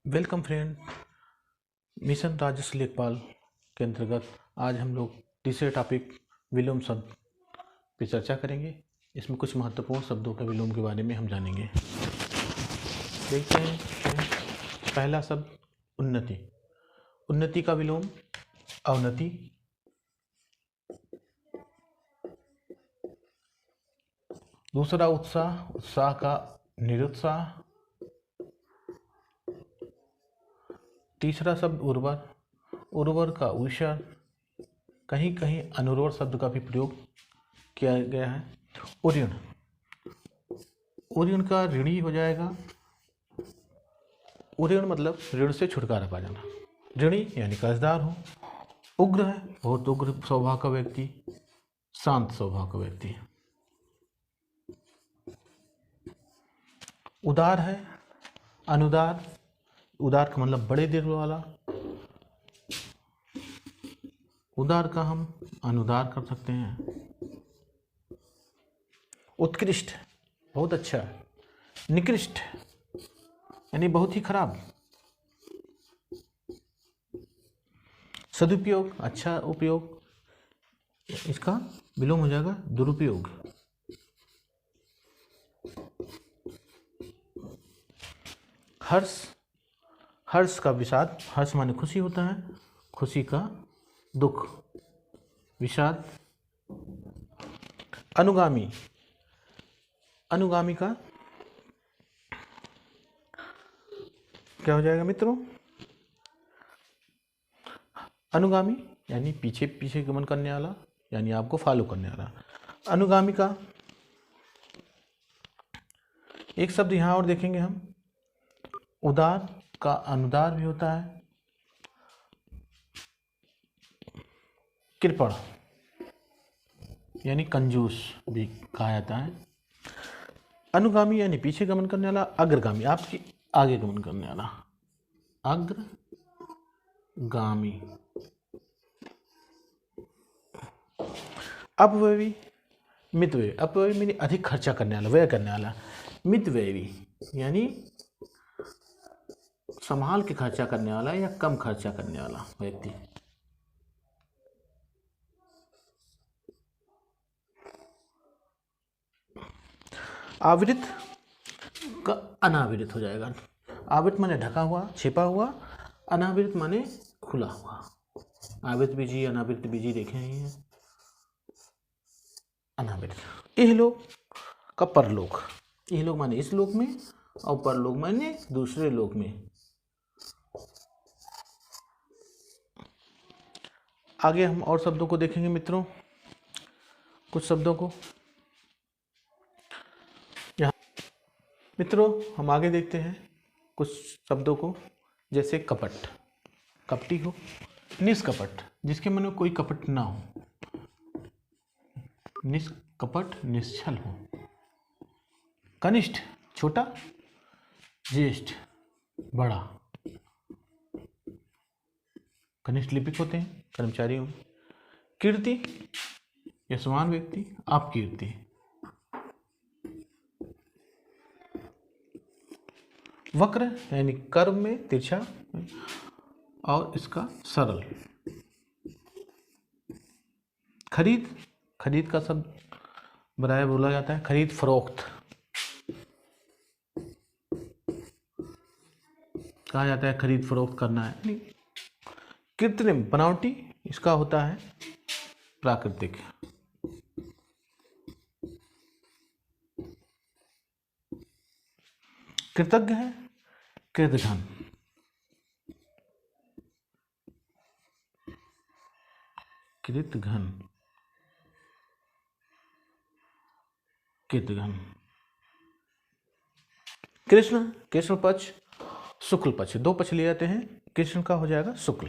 Welcome friend. Mission Rajshree लेखपाल के अंतर्गत आज हम लोग तीसरे टॉपिक विलोम शब्द पे चर्चा करेंगे। इसमें कुछ महत्वपूर्ण शब्दों के विलोम के बारे में हम जानेंगे। देखते हैं पहला शब्द उन्नति। उन्नति का विलोम अवनति। दूसरा उत्साह, उत्साह का निरुत्साह। तीसरा शब्द उर्वर, उर्वर का विषय। कहीं कहीं अनुरोध शब्द का भी प्रयोग किया गया है। उऋण, उऋण का ऋणी हो जाएगा। उऋण मतलब ऋण से छुटकारा पा जाना। ऋणी यानी कर्जदार हो। उग्र है, बहुत उग्र स्वभाव का व्यक्ति, शांत स्वभाव का व्यक्ति। उदार है, अनुदार, उदार का मतलब बड़े दिल वाला। उदार का हम अनुदार कर सकते हैं। उत्कृष्ट, बहुत अच्छा। निकृष्ट यानी बहुत ही खराब। सदुपयोग, अच्छा उपयोग। इसका विलोम हो जाएगा दुरुपयोग। हर्ष, हर्ष का विषाद। हर्ष माने खुशी होता है, खुशी का दुख, विषाद। अनुगामी, अनुगामी का क्या हो जाएगा मित्रों? अनुगामी यानी पीछे पीछे गमन करने वाला, यानी आपको फॉलो करने वाला। अनुगामी का एक शब्द यहां और देखेंगे हम। उदार का अनुदार भी होता है। कृपण यानी कंजूस भी कहा जाता है। अनुगामी यानी पीछे गमन करने वाला। अग्रगामी आपके आगे गमन करने वाला, अग्रगामी। अपव्ययी, मितव्ययी। अपव्ययी यानी अधिक खर्चा करने वाला, व्यय करने वाला। मितव्ययी यानी संभाल के खर्चा करने वाला या कम खर्चा करने वाला व्यक्ति। आवृत का अनावृत हो जाएगा। आवृत माने ढका हुआ, छिपा हुआ। अनावृत माने खुला हुआ। आवृत बीजी, अनावृत बीजी देखे ही हैं। अनावृत। इहलोक का परलोक। इहलोक माने इस लोक में और परलोक माने दूसरे लोक में। आगे हम और शब्दों को देखेंगे मित्रों, कुछ शब्दों को। यहाँ मित्रों हम आगे देखते हैं कुछ शब्दों को, जैसे कपट, कपटी हो। निष्कपट, जिसके मन में कोई कपट ना हो। निष्कपट, निश्चल हो। कनिष्ठ, छोटा। ज्येष्ठ, बड़ा। कनिष्ठ लिपिक होते हैं, कर्मचारी हो। कीर्ति, यशमान व्यक्ति, आप कीर्ति। वक्र यानी कर्म में तिरछा और इसका सरल। खरीद, खरीद का शब्द बनाया बोला जाता है। खरीद फरोख्त कहा जाता है, खरीद फरोख्त करना है। कृत्रिम, बनावटी, इसका होता है प्राकृतिक। कृतज्ञ है, कृतघ्न। कृतघ्न, कृतघ्न। कृष्ण, कृष्ण पक्ष, शुक्ल पक्ष, दो पक्ष लिए जाते हैं। कृष्ण का हो जाएगा शुक्ल।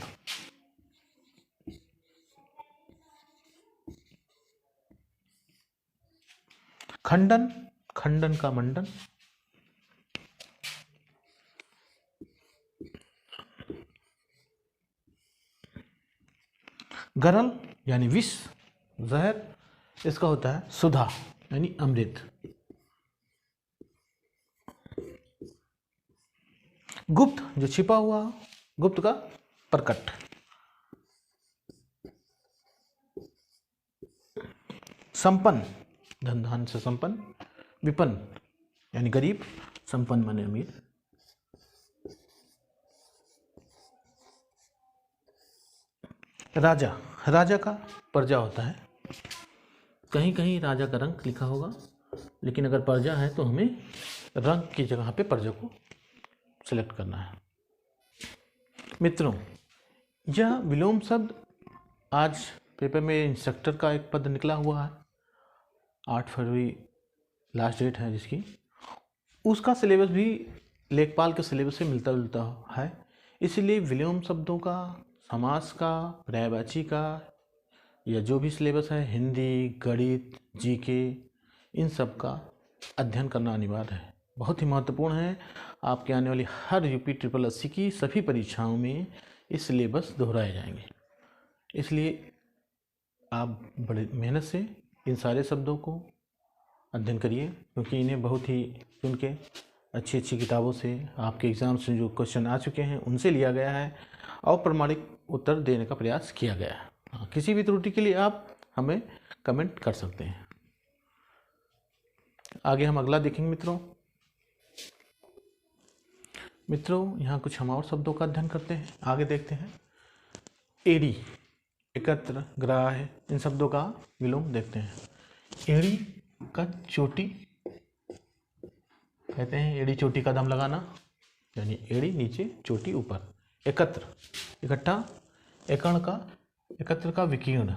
खंडन, खंडन का मंडन। गरल यानी विष, जहर, इसका होता है सुधा यानी अमृत। गुप्त जो छिपा हुआ, गुप्त का प्रकट। संपन्न धन धान से संपन्न, विपन्न यानी गरीब, संपन्न माने अमीर। राजा, राजा का प्रजा होता है। कहीं कहीं राजा का रंग लिखा होगा, लेकिन अगर प्रजा है तो हमें रंग की जगह पे प्रजा को सिलेक्ट करना है। मित्रों, यह विलोम शब्द आज पेपर में इंस्ट्रक्टर का एक पद निकला हुआ है, 8 फरवरी लास्ट डेट है जिसकी। उसका सिलेबस भी लेखपाल के सिलेबस से मिलता जुलता है, इसलिए विलोम शब्दों का, समास का, पर्यायवाची का, या जो भी सिलेबस है, हिंदी, गणित, जीके, इन सब का अध्ययन करना अनिवार्य है, बहुत ही महत्वपूर्ण है। आपके आने वाली हर यूपी 8080 की सभी परीक्षाओं में इस सिलेबस दोहराए जाएंगे, इसलिए आप बड़े मेहनत से इन सारे शब्दों को अध्ययन करिए, क्योंकि इन्हें बहुत ही चुन के अच्छी अच्छी किताबों से, आपके एग्ज़ाम से जो क्वेश्चन आ चुके हैं उनसे लिया गया है और प्रमाणिक उत्तर देने का प्रयास किया गया है। किसी भी त्रुटि के लिए आप हमें कमेंट कर सकते हैं। आगे हम अगला देखेंगे मित्रों यहाँ कुछ हम और शब्दों का अध्ययन करते हैं। आगे देखते हैं। एड़ी, एकत्र, ग्राह्य, इन शब्दों का विलोम देखते हैं। एड़ी का चोटी कहते हैं, एड़ी चोटी का दम लगाना, यानी एड़ी नीचे चोटी ऊपर। एकत्र, इकट्ठा, एकर्ण का, एकत्र का विकीर्ण।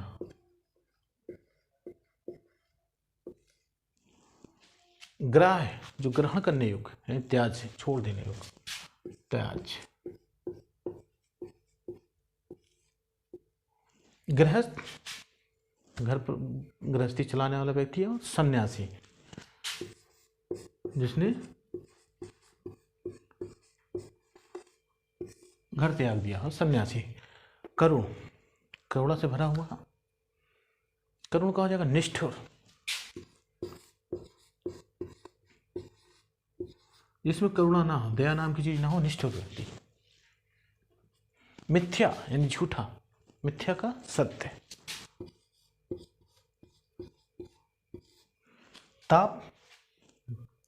ग्राह्य जो ग्रहण करने योग्य है, त्याज्य छोड़ देने योग्य, त्याज्य। गृहस्थ, घर पर गृहस्थी चलाने वाला व्यक्ति है। और सन्यासी, जिसने घर त्याग दिया हो, सन्यासी। करुण, करुणा से भरा हुआ, करुण कहा जाएगा निष्ठुर, जिसमें करुणा ना हो, दया नाम की चीज ना हो, निष्ठुर व्यक्ति। मिथ्या यानी झूठा, मिथ्या का सत्य। ताप,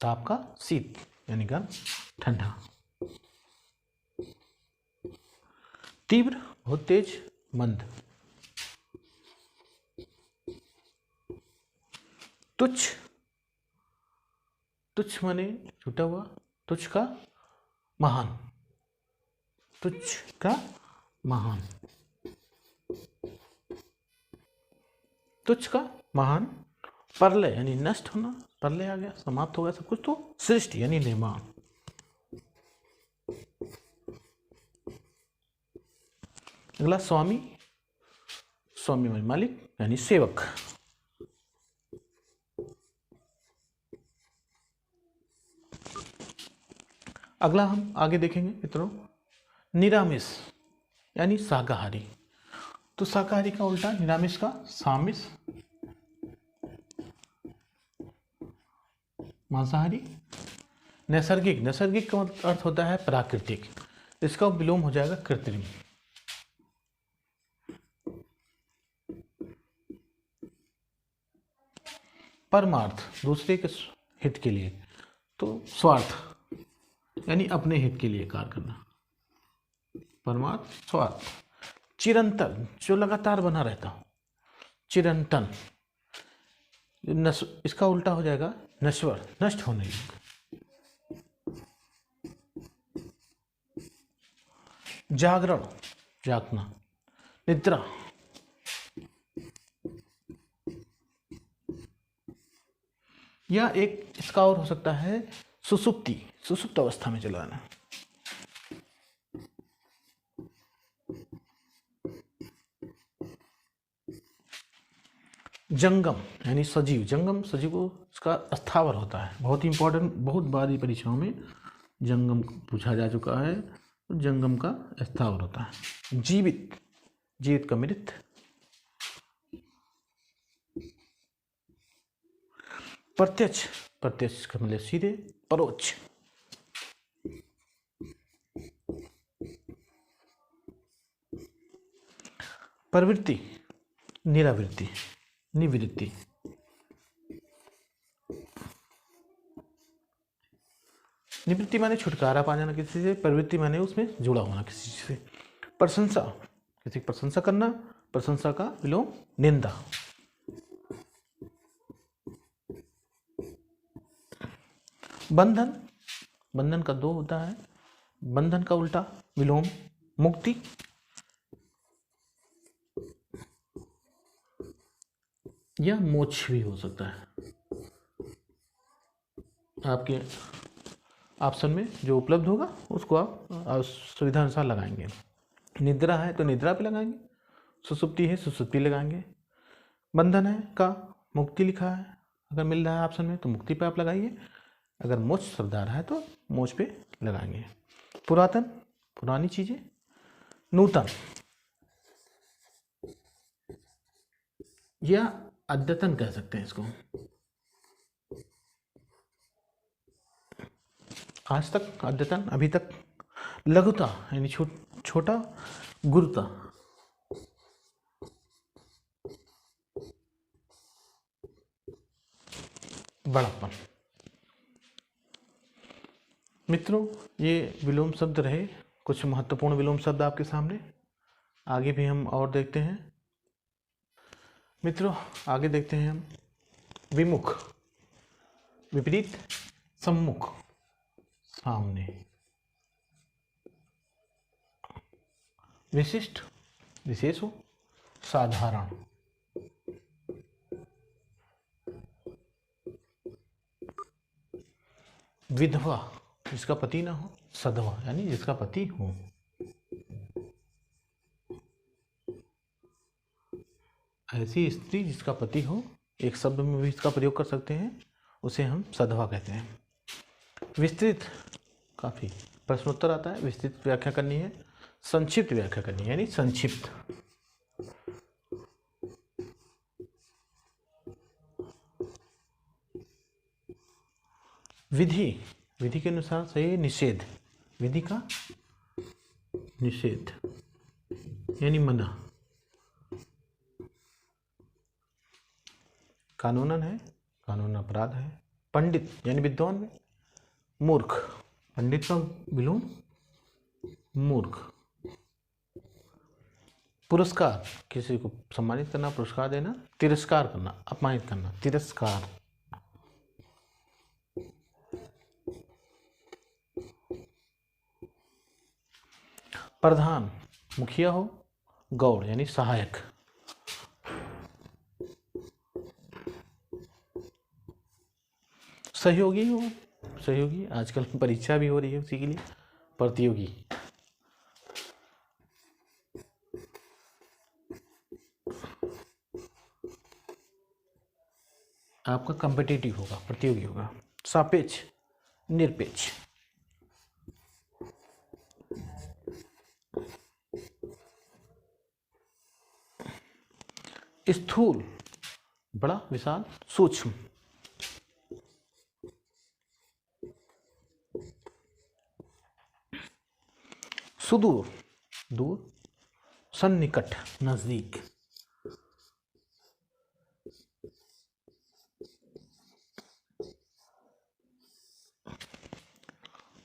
ताप का शीत यानी गर्म ठंडा। तीव्र बहुत तेज, मंद। तुच्छ, तुच्छ माने छूटा हुआ, तुच्छ का महान, तुच्छ का महान, तुच्छ का महान। परलय यानी नष्ट होना, परलय आ गया, समाप्त हो गया सब कुछ। तो सृष्टि यानी निर्माण। अगला स्वामी, स्वामी माने मालिक यानी सेवक। अगला हम आगे देखेंगे मित्रों, निरामिष यानी शाकाहारी। तो शाकाहारी का उल्टा निरामिष का सामिष, मांसाहारी। नैसर्गिक, नैसर्गिक का अर्थ होता है प्राकृतिक, इसका विलोम हो जाएगा कृत्रिम। परमार्थ दूसरे के हित के लिए, तो स्वार्थ यानी अपने हित के लिए कार्य करना, परमार्थ स्वार्थ। चिरंतन जो लगातार बना रहता हो, चिरंतन। इसका उल्टा हो जाएगा नश्वर, नष्ट होने योग्य। जागरण जागना, निद्रा, या एक इसका और हो सकता है सुसुप्ति, सुसुप्त अवस्था में चला जाना। जंगम यानी सजीव, जंगम सजीव को इसका स्थावर होता है, बहुत ही इंपॉर्टेंट, बहुत बारी परीक्षाओं में जंगम पूछा जा चुका है। तो जंगम का स्थावर होता है। जीवित, जीवित का मृत। प्रत्यक्ष, प्रत्यक्ष का मतलब सीधे, परोक्ष। प्रवृत्ति, निरावृत्ति, निवृत्ति। निवृत्ति माने छुटकारा पा जाना किसी से, प्रवृत्ति माने उसमें जुड़ा होना किसी से। प्रशंसा, किसी की प्रशंसा करना, प्रशंसा का विलोम निंदा। बंधन, बंधन का दो होता है, बंधन का उल्टा विलोम मुक्ति। या मोक्ष भी हो सकता है, आपके ऑप्शन में जो उपलब्ध होगा उसको आप सुविधा अनुसार लगाएंगे। निद्रा है तो निद्रा पे लगाएंगे, सुसुप्ति है सुसुप्ति लगाएंगे, बंधन है का मुक्ति लिखा है, अगर मिल रहा है ऑप्शन में तो मुक्ति पे आप लगाइए, अगर मोक्ष शब्द आ रहा है तो मोक्ष पे लगाएंगे। पुरातन, पुरानी चीजें। नूतन या अद्यतन कह सकते हैं इसको। आज तक, अद्यतन, अभी तक। लघुता यानी छोटा, गुरुता। बड़ापन। मित्रों, ये विलोम शब्द रहे, कुछ महत्वपूर्ण विलोम शब्द आपके सामने। आगे भी हम और देखते हैं। मित्रों, आगे देखते हैं हम विमुख, विपरीत, सम्मुख, सामने। विशिष्ट, विशेष हो, साधारण। विधवा, जिसका पति ना हो, सधवा यानी जिसका पति हो। ऐसी स्त्री जिसका पति हो, एक शब्द में भी इसका प्रयोग कर सकते हैं, उसे हम सधवा कहते हैं। विस्तृत, काफी प्रश्नोत्तर आता है, विस्तृत व्याख्या करनी है, संक्षिप्त व्याख्या करनी है यानी संक्षिप्त। विधि, विधि के अनुसार सही। निषेध, विधि का निषेध यानी मना। कानूनन है, कानून अपराध है। पंडित यानी विद्वान में। मूर्ख, पंडित का विलोम मूर्ख। पुरस्कार, किसी को सम्मानित करना, पुरस्कार देना। तिरस्कार करना, अपमानित करना, तिरस्कार। प्रधान, मुखिया हो। गौड़ यानी सहायक। सहयोगी हो, सहयोगी, आजकल परीक्षा भी हो रही है उसी के लिए। प्रतियोगी, आपका कॉम्पिटिटिव होगा, प्रतियोगी होगा। सापेक्ष, निरपेक्ष। स्थूल, बड़ा, विशाल, सूक्ष्म। सुदूर, दूर, सन्निकट, नजदीक।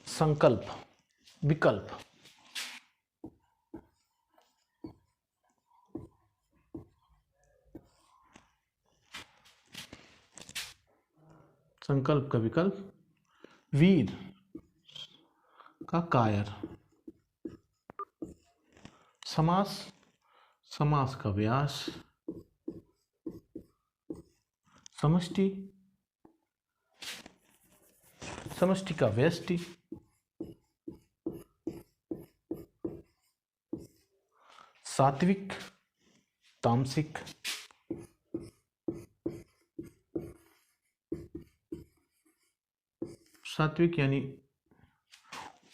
संकल्प, विकल्प। संकल्प का विकल्प। वीर का कायर। समास, समास का व्यास। समष्टि, समष्टि का व्यष्टि। सात्विक, तामसिक। सात्विक यानी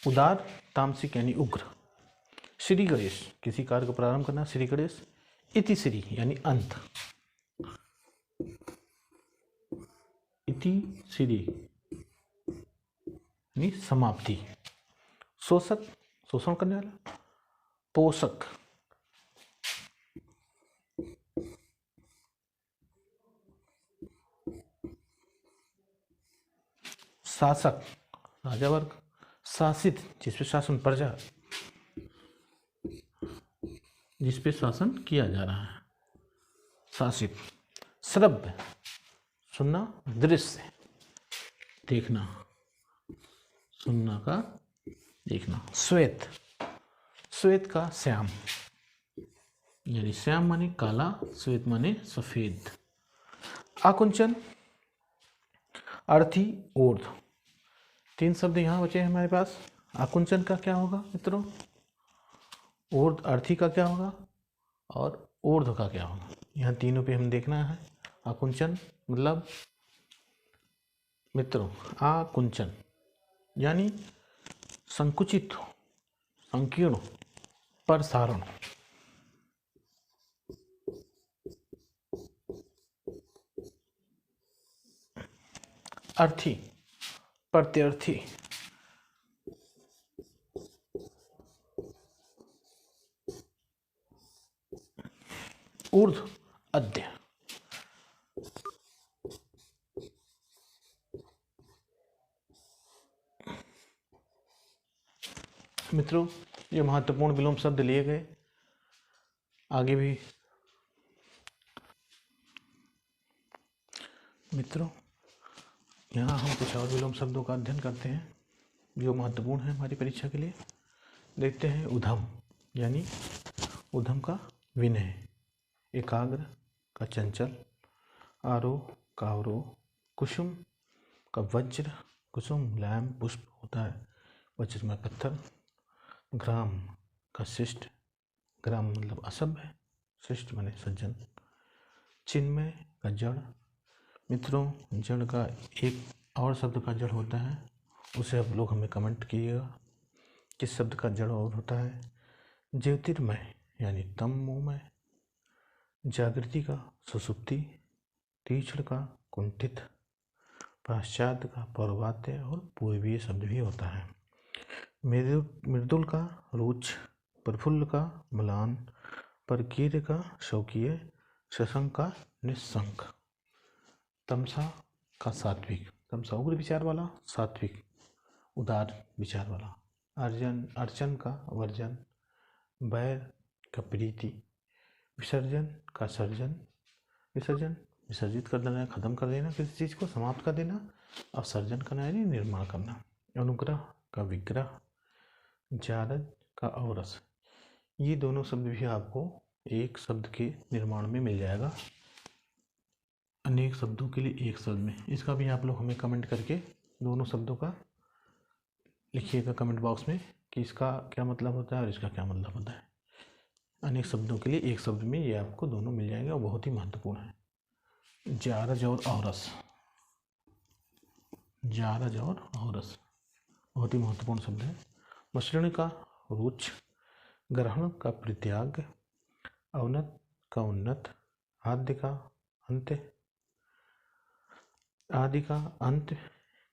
उदार, तामसिक यानी उग्र। श्री गणेश, किसी कार्य को प्रारंभ करना, श्री गणेश। इति श्री यानी अंत, इति श्री यानी समाप्ति। शोषक, शोषण करने वाला। पोषक, शासक राजा वर्ग, शासित जिस पे शासन प्रजा, जिस पे शासन किया जा रहा है, शासित। श्रव्य सुनना, दृश्य देखना, सुनना का देखना। श्वेत, श्वेत का श्याम, यानी श्याम माने काला, श्वेत माने सफेद। आकुंचन, अर्थी, ऊर्ध। तीन शब्द यहाँ बचे हैं हमारे पास। आकुंचन का क्या होगा मित्रों, ऊर्ध, अर्थी का क्या होगा और ऊर्ध्व का क्या होगा। यहाँ तीनों पे हम देखना है। आकुंचन मतलब मित्रों, आकुंचन यानी संकुचित, संकीर्ण, प्रसारण। अर्थी, प्रत्यर्थी। ऊर्ध्व, अद्य। मित्रों, ये महत्वपूर्ण विलोम शब्द लिए गए। आगे भी मित्रों यहाँ हम कुछ और विलोम शब्दों का अध्ययन करते हैं जो महत्वपूर्ण है हमारी परीक्षा के लिए। देखते हैं उधम, यानी उधम का विनय। एकाग्र का चंचल, आरोह का अवरोह, कुसुम का वज्र, कुसुम मुलायम पुष्प होता है, वज्र में पत्थर। ग्राम का शिष्ट, ग्राम मतलब असभ्य, शिष्ट माने सज्जन। चिन्मय का जड़। मित्रों, जड़ का एक और शब्द का जड़ होता है, उसे आप लोग हमें कमेंट कीजिएगा किस शब्द का जड़ और होता है। ज्योतिर्मय यानी तमोमय। जागृति का सुसुप्ति, तीक्ष्ण का कुंठित, पाश्चात्य का पौर्वात्य और पूर्वीय शब्द भी होता है। मृदुल का रुच, प्रफुल्ल का म्लान, प्रकीर्य का शौकीय, शशंक का निशंक। तमसा का सात्विक, तमसा उग्र विचार वाला, सात्विक उदार विचार वाला। अर्चन का वर्जन, वैर का प्रीति, विसर्जन का सर्जन, विसर्जन विसर्जित कर देना, खत्म कर देना, किसी चीज़ को समाप्त कर देना। और सर्जन करना यानी निर्माण करना। अनुग्रह का विग्रह, जारज का औरस। ये दोनों शब्द भी आपको एक शब्द के निर्माण में मिल जाएगा, अनेक शब्दों के लिए एक शब्द में। इसका भी आप लोग हमें कमेंट करके दोनों शब्दों का लिखिएगा कमेंट बॉक्स में कि इसका क्या मतलब होता है और इसका क्या मतलब होता है। अनेक शब्दों के लिए एक शब्द में ये आपको दोनों मिल जाएंगे और बहुत ही महत्वपूर्ण है। जारज और औरस, जारज और औरस बहुत ही महत्वपूर्ण शब्द है। मसृण का रुच, ग्रहण का परित्याग, अवनत का उन्नत, आद्य का अंत्य, आदि का अंत,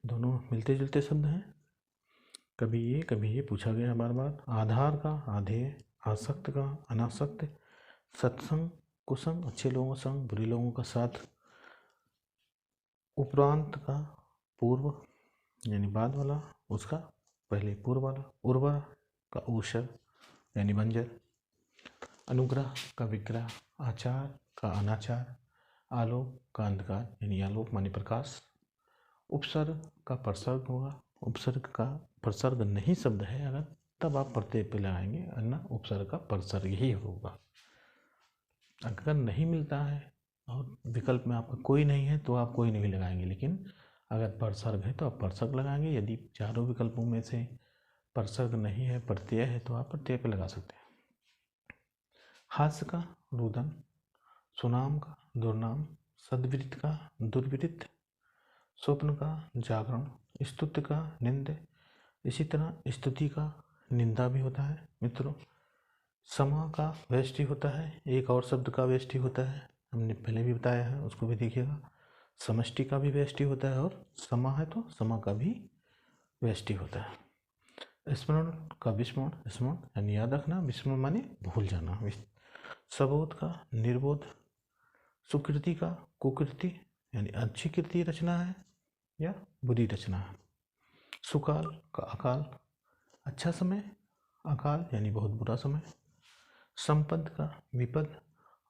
दोनों मिलते जुलते शब्द हैं। कभी ये पूछा गया बार बार। आधार का आधेय, आसक्त का अनासक्त, सत्संग कुसंग, अच्छे लोगों संग, बुरे लोगों का साथ। उपरांत का पूर्व यानी बाद वाला, उसका पहले पूर्व वाला। उर्वर का ऊषर यानी बंजर। अनुग्रह का विग्रह, आचार का अनाचार, आलोक का अंधकार यानी आलोक माने प्रकाश। उपसर्ग का प्रसर्ग होगा, उपसर्ग का प्रसर्ग नहीं शब्द है अगर, तब आप प्रत्यय पे लगाएंगे, वरना उपसर्ग का प्रसर्ग ही होगा। अगर नहीं मिलता है और विकल्प में आपका कोई नहीं है तो आप कोई नहीं लगाएंगे, लेकिन अगर प्रसर्ग है तो आप प्रसर्ग लगाएंगे। यदि चारों विकल्पों में से प्रसर्ग नहीं है, प्रत्यय है, तो आप प्रत्यय पे लगा सकते हैं। हास्य का रुदन, सुनाम का दुर्नाम, सद्वृत्त का दुर्वृत्त, स्वप्न का जागरण, स्तुत्य का निंद। इसी तरह स्तुति का निंदा भी होता है। मित्रों, समा का व्यष्टि होता है, एक और शब्द का व्यष्टि होता है, हमने पहले भी बताया है, उसको भी देखिएगा। समष्टि का भी व्यष्टि होता है और समा है तो समा का भी व्यष्टि होता है। स्मरण का विस्मरण, स्मरण यानी याद रखना, विस्मरण माने भूल जाना। सबोध का निर्बोध, सुकृति का कुकृति यानी अच्छी कृति रचना है या बुरी रचना है। सुकाल का अकाल, अच्छा समय, अकाल यानी बहुत बुरा समय, संपद का विपद,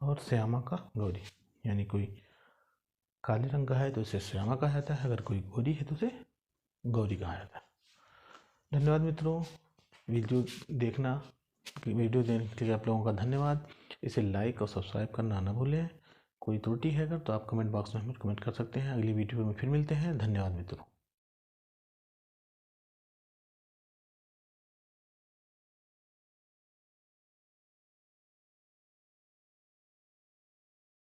और श्यामा का गौरी, यानी कोई काले रंग का है तो इसे श्यामा कहा जाता है, अगर कोई गोरी है तो उसे गौरी कहा जाता है। धन्यवाद मित्रों, वीडियो देखने के लिए आप लोगों का धन्यवाद। इसे लाइक और सब्सक्राइब करना ना भूलें। कोई त्रुटि है अगर तो आप कमेंट बॉक्स में हमें कमेंट कर सकते हैं। अगली वीडियो में फिर मिलते हैं। धन्यवाद मित्रों।